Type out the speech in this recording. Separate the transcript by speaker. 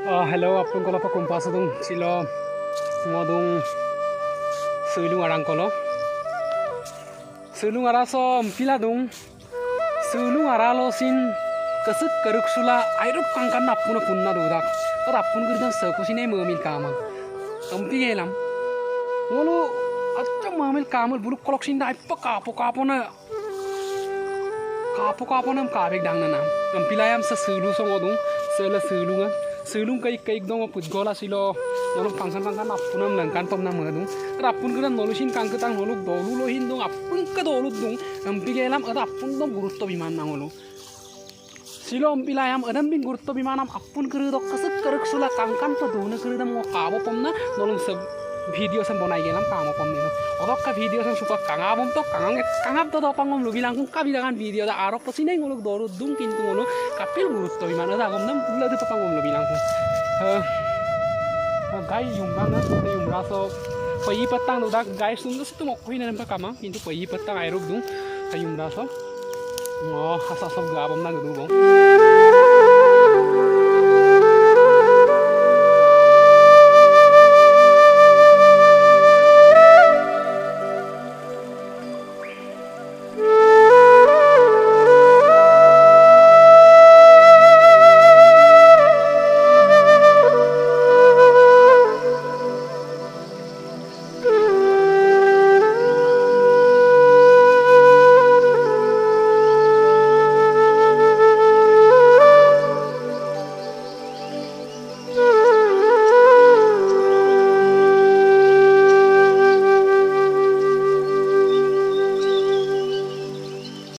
Speaker 1: Hello, apun kalau pak kumpas dong silo ngodong sulung arang kalau sulung araso pila dong sulung aralo sin keset keruk sula airup kangkan apun punna dudak or apun gerdang sekusine memil kamal ampi gelam ngolo acca memil kamal bulu kolok sin dai kapo na kapo nam kabek dang na nam ampilayam sa sulu song odong sela sulunga sulung kai dong put gola silo nolong pangsan apunam langkan tom nam ngadung rapun kena nolusin kang ketang noluk dolu lohin dong apun ke dolu dong ampi gelam apun dong gurutto biman nangolo silo ampilayam adam bin gurutto bimanam apun kerudok kasek keruk sula kangkan to dona kerudam ngo kabo pomna nolong se video sam bonai gelam kamo pom nino odok ka video sam suka kangabom to kangab to pangom lu bilang kung kabilangan video da arok to sinay ngolok doru dung kintu ngolo kapil gurutto biman da gom nam lu de pangom lu bilang kung gai yumgang na yumraso payi patang do dak gai sung situ mo kuhin na kama kintu payi patang aerok dung yumraso oh hasa sob gabam na gudu bong